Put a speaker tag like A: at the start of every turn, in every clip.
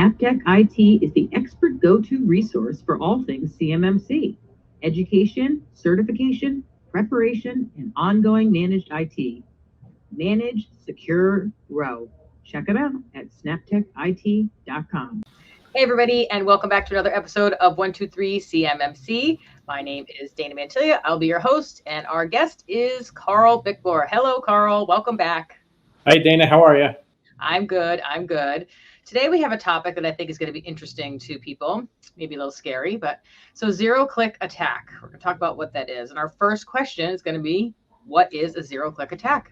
A: Snaptech IT is the expert go-to resource for all things CMMC, education, certification, preparation, and ongoing managed IT. Manage, secure, grow. Check it out at snaptechit.com.
B: Hey, everybody, and welcome back to another episode of 123 CMMC. My name is Dana Mantilia. I'll be your host, and our guest is Karl Bickbohr. Hello, Karl. Welcome back.
C: Hi, Dana. How are you?
B: I'm good. Today we have a topic that I think is going to be interesting to people, maybe a little scary, but so zero-click attack. We're going to talk about what that is. And our first question is going to be, what is a zero-click attack?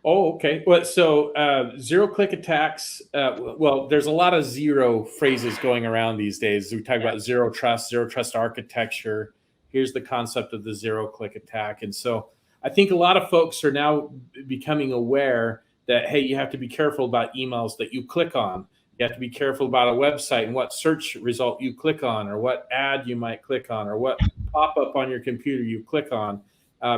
C: Oh, okay. Well, so zero-click attacks, well, there's a lot of zero phrases going around these days. We talk about zero trust architecture. Here's the concept of the zero-click attack. And so I think a lot of folks are now becoming aware that, hey, you have to be careful about emails that you click on. You have to be careful about a website and what search result you click on, or what ad you might click on, or what pop-up on your computer you click on.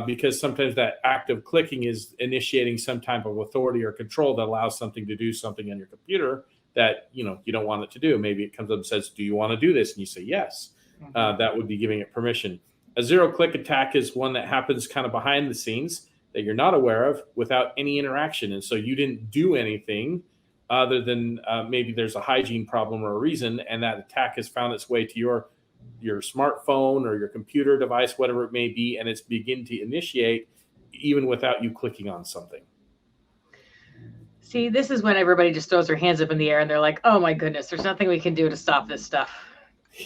C: Because sometimes that act of clicking is initiating some type of authority or control that allows something to do something on your computer that you don't want it to do. Maybe it comes up and says, "Do you want to do this?" And you say yes. That would be giving it permission. A zero-click attack is one that happens kind of behind the scenes that you're not aware of without any interaction, and so you didn't do anything other than maybe there's a hygiene problem or a reason, and that attack has found its way to your smartphone or your computer device, whatever it may be, and it's begin to initiate even without you clicking on something.
B: See, this is when everybody just throws their hands up in the air and they're like, oh my goodness, there's nothing we can do to stop this stuff.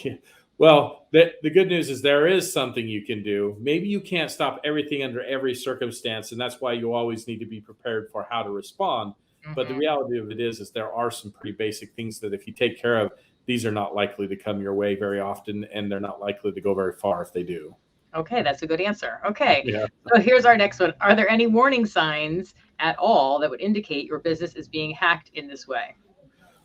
C: Yeah. Well, the good news is there is something you can do. Maybe you can't stop everything under every circumstance, and that's why you always need to be prepared for how to respond. But the reality of it is there are some pretty basic things that if you take care of, these are not likely to come your way very often, and they're not likely to go very far if they do.
B: Okay, that's a good answer. Okay,
C: yeah.
B: So here's our next one. Are there any warning signs at all that would indicate your business is being hacked in this way?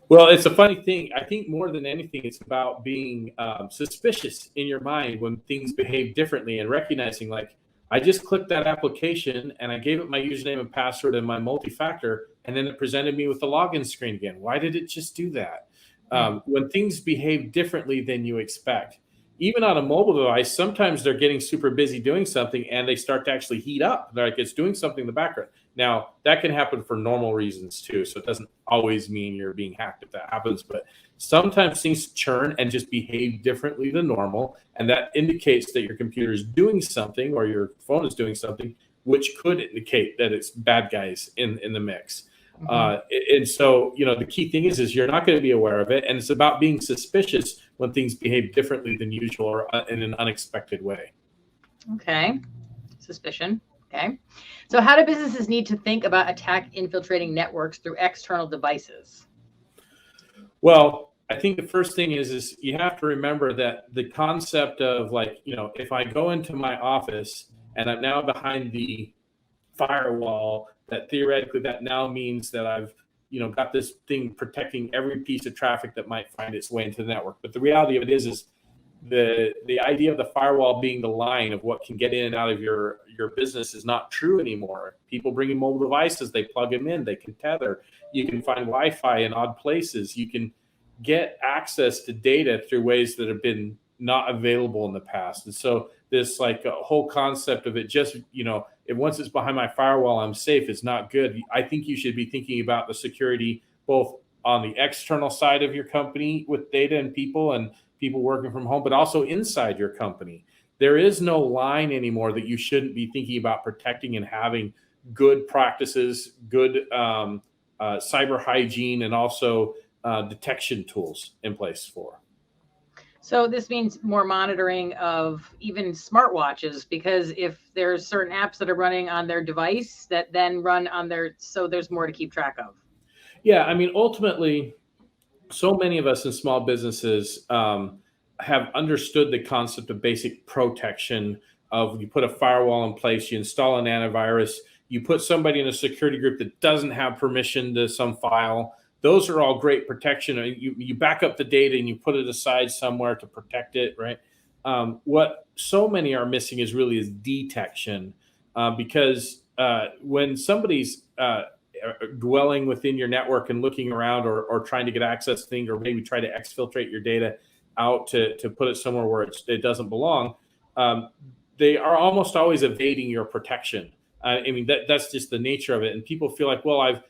C: Well, it's a funny thing. I think more than anything, it's about being suspicious in your mind when things behave differently and recognizing, like, I just clicked that application and I gave it my username and password and my multi-factor, and then it presented me with the login screen again. Why did it just do that? When things behave differently than you expect, even on a mobile device, sometimes they're getting super busy doing something and they start to actually heat up. They're like, it's doing something in the background. Now, that can happen for normal reasons too. So it doesn't always mean you're being hacked if that happens, but sometimes things churn and just behave differently than normal. And that indicates that your computer is doing something or your phone is doing something, which could indicate that it's bad guys in the mix. And so, the key thing is you're not going to be aware of it. And it's about being suspicious when things behave differently than usual or in an unexpected way.
B: Okay. Suspicion. Okay. So how do businesses need to think about attack infiltrating networks through external devices?
C: Well, I think the first thing is you have to remember that the concept of if I go into my office and I'm now behind the firewall, that theoretically that now means that I've got this thing protecting every piece of traffic that might find its way into the network. But the reality of it is the idea of the firewall being the line of what can get in and out of your business is not true anymore. People bring in mobile devices, they plug them in, they can tether. You can find Wi-Fi in odd places. You can get access to data through ways that have been not available in the past. And so this a whole concept of it just, if once it's behind my firewall, I'm safe, is not good. I think you should be thinking about the security both on the external side of your company with data and people working from home, but also inside your company. There is no line anymore that you shouldn't be thinking about protecting and having good practices, good cyber hygiene, and also detection tools in place for.
B: So this means more monitoring of even smartwatches, because if there's certain apps that are running on their device that then run on so there's more to keep track of.
C: Yeah, I mean, ultimately, so many of us in small businesses have understood the concept of basic protection of you put a firewall in place, you install an antivirus, you put somebody in a security group that doesn't have permission to some file. Those are all great protection. You back up the data and you put it aside somewhere to protect it, right? What so many are missing is detection, because when somebody's dwelling within your network and looking around, or trying to get access to things, or maybe try to exfiltrate your data out to put it somewhere where it doesn't belong, they are almost always evading your protection. I mean, that's just the nature of it. And people feel like, well, I've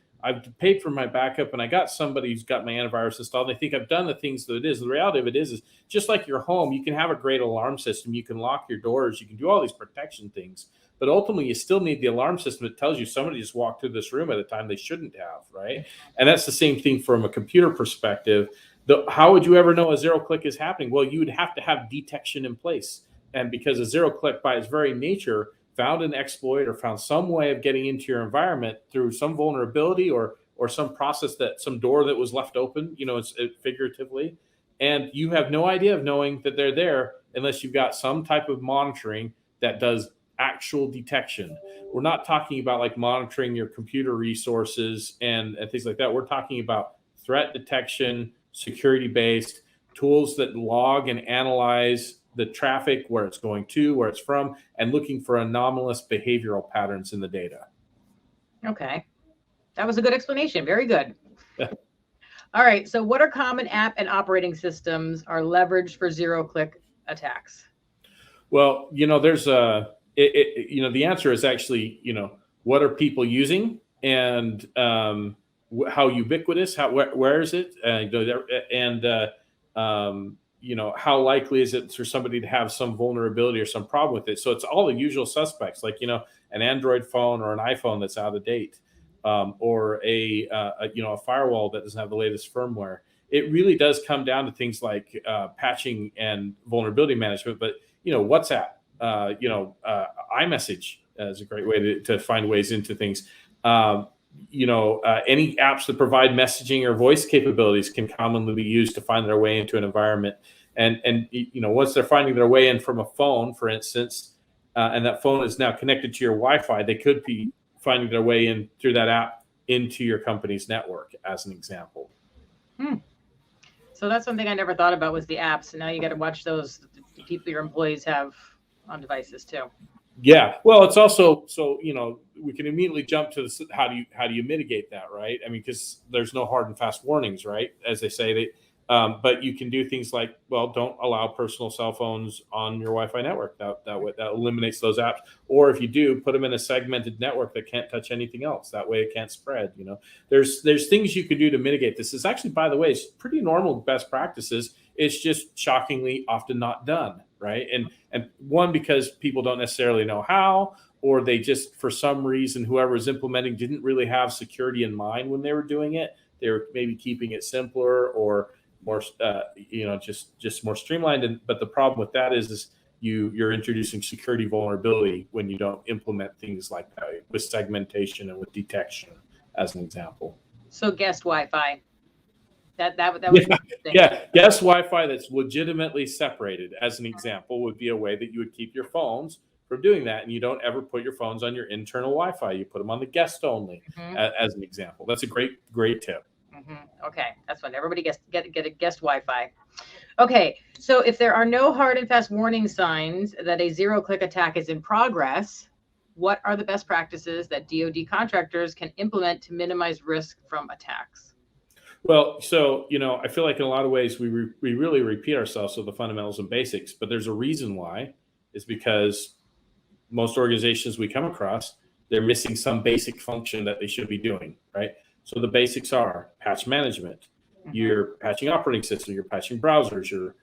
C: paid for my backup and I got somebody who's got my antivirus installed. They think I've done the things that it is. The reality of it is just like your home, you can have a great alarm system. You can lock your doors. You can do all these protection things. But ultimately, you still need the alarm system that tells you somebody just walked through this room at a time they shouldn't have, right? And that's the same thing from a computer perspective. How would you ever know a zero click is happening? Well, you would have to have detection in place. And because a zero click by its very nature found an exploit or found some way of getting into your environment through some vulnerability or some process, some door that was left open, figuratively, and you have no idea of knowing that they're there unless you've got some type of monitoring that does actual detection. We're not talking about like monitoring your computer resources and things like that. We're talking about threat detection, security-based tools that log and analyze the traffic, where it's going to, where it's from, and looking for anomalous behavioral patterns in the data.
B: Okay. That was a good explanation. Very good. All right. So what are common app and operating systems are leveraged for zero-click attacks?
C: Well, there's the answer is actually, what are people using, and how ubiquitous, where is it? How likely is it for somebody to have some vulnerability or some problem with it? So it's all the usual suspects, like, an Android phone or an iPhone that's out of date, or a firewall that doesn't have the latest firmware. It really does come down to things like patching and vulnerability management. But, WhatsApp, iMessage is a great way to find ways into things. Any apps that provide messaging or voice capabilities can commonly be used to find their way into an environment. And once they're finding their way in from a phone, for instance, and that phone is now connected to your Wi-Fi, they could be finding their way in through that app into your company's network, as an example.
B: So that's something I never thought about, was the apps. And now you got to watch those people your employees have on devices too.
C: Yeah, well, it's also, so we can immediately jump to this, how do you mitigate that, right? I mean, because there's no hard and fast warnings, right? As they say, but you can do things like, well, don't allow personal cell phones on your Wi-Fi network. That eliminates those apps. Or if you do, put them in a segmented network that can't touch anything else. That way, it can't spread. There's things you can do to mitigate this. It's actually, by the way, it's pretty normal best practices. It's just shockingly often not done, right? And one, because people don't necessarily know how, or they just, for some reason, whoever is implementing didn't really have security in mind when they were doing it. They were maybe keeping it simpler or more, just more streamlined. But the problem with that is you're introducing security vulnerability when you don't implement things like that with segmentation and with detection, as an example.
B: So guest Wi-Fi. That was
C: guest Wi-Fi that's legitimately separated, as an example, would be a way that you would keep your phones from doing that. And you don't ever put your phones on your internal Wi-Fi. You put them on the guest only, as an example. That's a great tip.
B: Okay, that's fun. Everybody get a guest Wi-Fi. Okay, so if there are no hard and fast warning signs that a zero-click attack is in progress, what are the best practices that DoD contractors can implement to minimize risk from attacks?
C: Well, so, I feel like in a lot of ways we really repeat ourselves with the fundamentals and basics, but there's a reason why. It's because most organizations we come across, they're missing some basic function that they should be doing, right? So the basics are patch management. You're patching operating systems, you're patching browsers, you're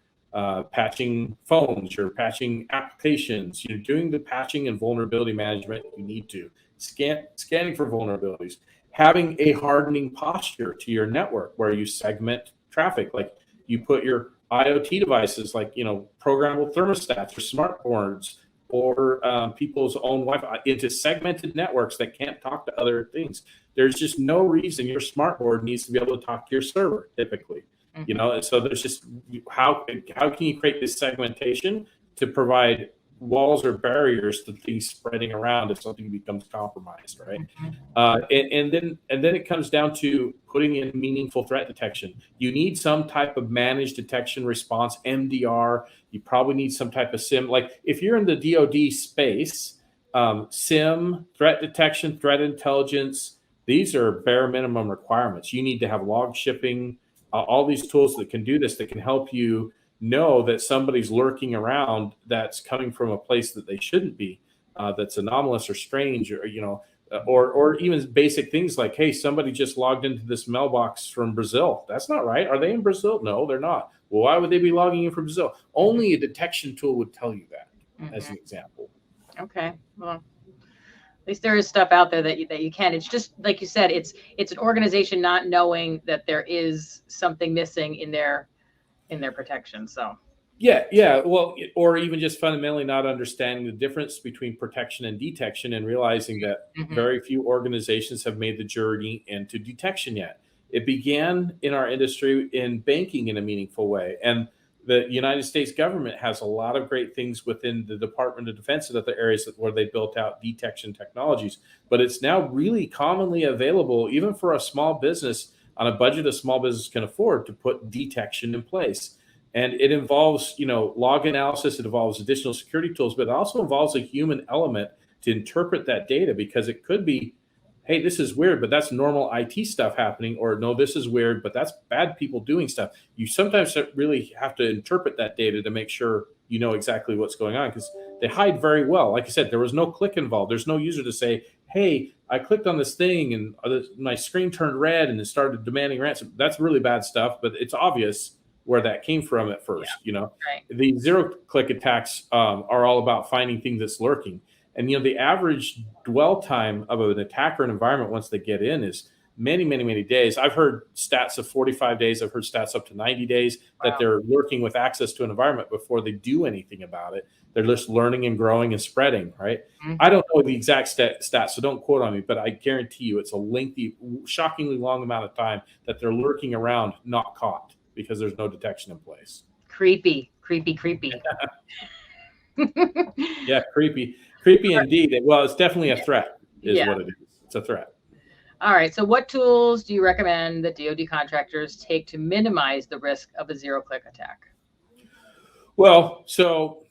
C: patching phones, you're patching applications, you're doing the patching and vulnerability management you need to. Scanning for vulnerabilities. Having a hardening posture to your network where you segment traffic, like you put your IoT devices, like, programmable thermostats or smart boards or people's own Wi-Fi into segmented networks that can't talk to other things. There's just no reason your smart board needs to be able to talk to your server typically, so there's just, how can you create this segmentation to provide walls or barriers to things spreading around if something becomes compromised, right? And then it comes down to putting in meaningful threat detection. You need some type of managed detection response, MDR. You probably need some type of SIM. Like if you're in the DoD space, SIM, threat detection, threat intelligence, These are bare minimum requirements. You need to have log shipping, all these tools that can do this, that can help you know that somebody's lurking around that's coming from a place that they shouldn't be, that's anomalous or strange, or or even basic things like, hey, somebody just logged into this mailbox from Brazil. That's not right. Are they in Brazil? No, they're not. Well, why would they be logging in from Brazil? Only a detection tool would tell you that, as an example.
B: Okay. Well, at least there is stuff out there that you can. It's just like you said, it's an organization not knowing that there is something missing in their protection. So
C: yeah. Well, or even just fundamentally not understanding the difference between protection and detection, and realizing that very few organizations have made the journey into detection yet. It began in our industry in banking in a meaningful way, and the United States government has a lot of great things within the Department of Defense and other areas where they built out detection technologies. But it's now really commonly available, even for a small business on a budget a small business can afford, to put detection in place. And it involves, log analysis. It involves additional security tools, but it also involves a human element to interpret that data, because it could be, hey, this is weird, but that's normal IT stuff happening, or no, this is weird, but that's bad people doing stuff. You sometimes really have to interpret that data to make sure you know exactly what's going on, because they hide very well. Like I said, there was no click involved. There's no user to say, hey, I clicked on this thing and my screen turned red and it started demanding ransom. That's really bad stuff, but it's obvious where that came from at first. Right. The zero-click attacks are all about finding things that's lurking. And, the average dwell time of an attacker environment once they get in is many, many, many days. I've heard stats of 45 days. I've heard stats up to 90 days that they're lurking with access to an environment before they do anything about it. They're just learning and growing and spreading, right? I don't know the exact stats, so don't quote on me, but I guarantee you it's a lengthy, shockingly long amount of time that they're lurking around, not caught, because there's no detection in place.
B: Creepy.
C: Yeah, creepy indeed. Well, it's definitely a threat, is what it is. It's a threat.
B: All right. So what tools do you recommend that DoD contractors take to minimize the risk of a zero-click attack?
C: Well, so,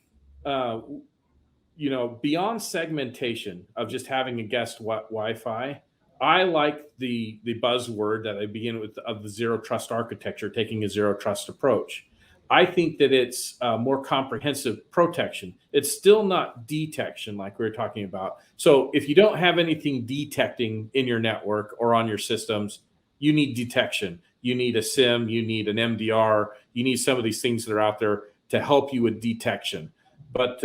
C: beyond segmentation of just having a guest Wi-Fi, I like the buzzword that I begin with of the zero trust architecture, taking a zero trust approach. I think that it's more comprehensive protection. It's still not detection like we were talking about. So if you don't have anything detecting in your network or on your systems, you need detection. You need a SIM, you need an MDR, you need some of these things that are out there to help you with detection. But,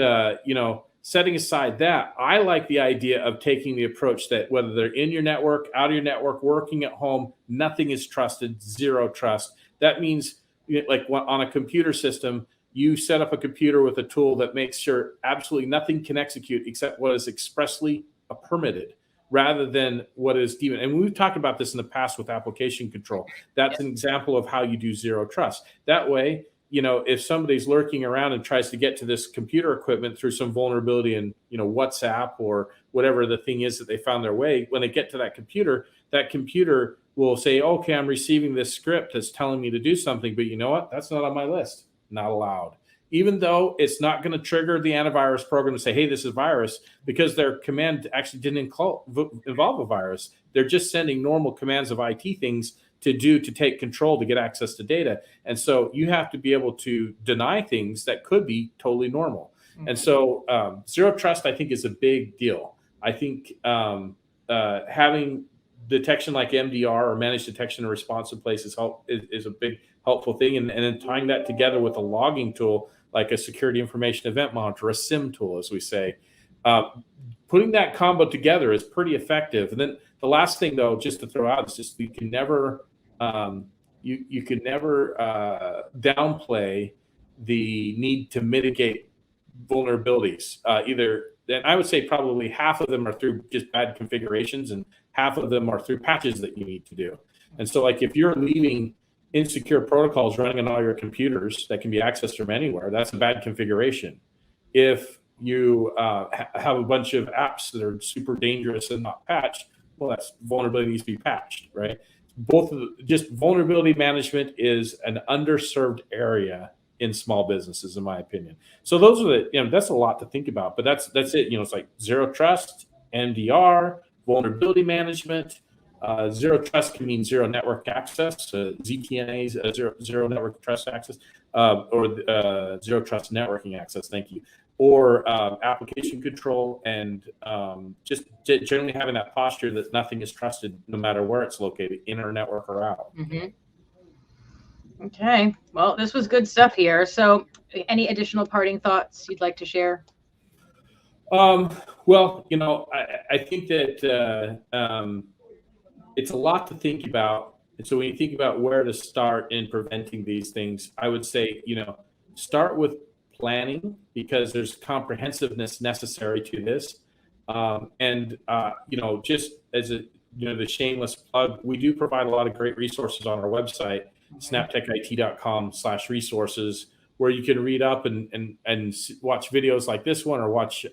C: setting aside that, I like the idea of taking the approach that whether they're in your network, out of your network, working at home, nothing is trusted, zero trust. That means, like on a computer system, you set up a computer with a tool that makes sure absolutely nothing can execute except what is expressly permitted, rather than what is deemed. And we've talked about this in the past with application control. That's an example of how you do zero trust. That way, if somebody's lurking around and tries to get to this computer equipment through some vulnerability in, WhatsApp or whatever the thing is that they found their way, when they get to that computer will say, okay, I'm receiving this script that's telling me to do something, but you know what? That's not on my list. Not allowed. Even though it's not going to trigger the antivirus program to say, hey, this is a virus, because their command actually didn't involve a virus. They're just sending normal commands of IT things to take control, to get access to data. And so you have to be able to deny things that could be totally normal. And so zero trust, I think, is a big deal. I think having detection like MDR or managed detection and response in place is a big helpful thing. And then tying that together with a logging tool like a security information event monitor, a SIM tool, as we say, putting that combo together is pretty effective. And then the last thing, though, just to throw out, is just you can never downplay the need to mitigate vulnerabilities. And I would say probably half of them are through just bad configurations, and half of them are through patches that you need to do. And so, like, if you're leaving insecure protocols running on all your computers that can be accessed from anywhere, that's a bad configuration. If you have a bunch of apps that are super dangerous and not patched, well, that's vulnerability needs to be patched, right? Just vulnerability management is an underserved area in small businesses, in my opinion. So those are that's a lot to think about, but that's it. It's like zero trust, MDR, vulnerability management, Zero trust can mean zero network access, ZTNAs, zero network trust access, or zero trust networking access. Thank you. Or application control, and just generally having that posture that nothing is trusted, no matter where it's located, in our network or out.
B: Mm-hmm. Okay. Well, this was good stuff here. So, any additional parting thoughts you'd like to share?
C: Well, I think that it's a lot to think about. And so when you think about where to start in preventing these things, I would say, start with planning, because there's comprehensiveness necessary to this. Just as the shameless plug, we do provide a lot of great resources on our website, snaptechit.com/resources, where you can read up and watch videos like this one, or watch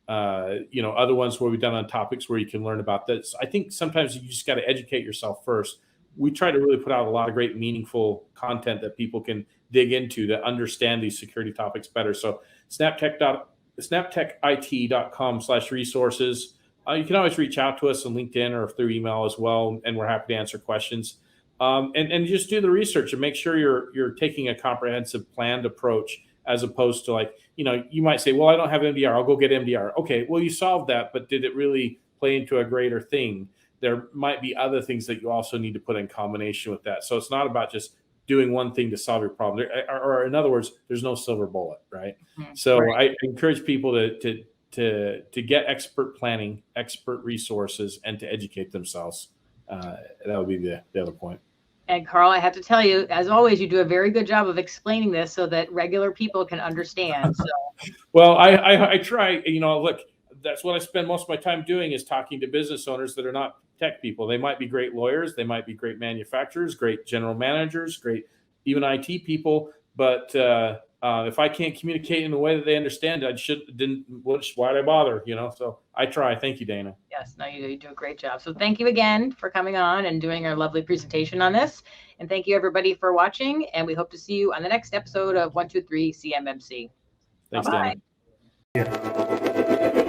C: other ones where we've done on topics where you can learn about this. I think sometimes you just got to educate yourself first. We try to really put out a lot of great, meaningful content that people can dig into to understand these security topics better. So snaptechit.com/resources. You can always reach out to us on LinkedIn or through email as well, and we're happy to answer questions. And just do the research and make sure you're taking a comprehensive, planned approach, as opposed to you might say, well, I don't have MDR, I'll go get MDR. Okay, well, you solved that, but did it really play into a greater thing? There might be other things that you also need to put in combination with that. So it's not about just doing one thing to solve your problem. Or in other words, there's no silver bullet, right? Mm-hmm. So right. I encourage people to get expert planning, expert resources, and to educate themselves. That would be the other point.
B: And Karl, I have to tell you, as always, you do a very good job of explaining this so that regular people can understand. So.
C: Well, I try. Look, that's what I spend most of my time doing, is talking to business owners that are not tech people. They might be great lawyers, they might be great manufacturers, great general managers, great even IT people. But if I can't communicate in a way that they understand, why'd I bother? So I try. Thank you, Dana.
B: Yes, no, you do a great job. So thank you again for coming on and doing our lovely presentation on this. And thank you, everybody, for watching. And we hope to see you on the next episode of 123 CMMC.
C: Thanks,
B: Bye-bye.
C: Dana. Yeah.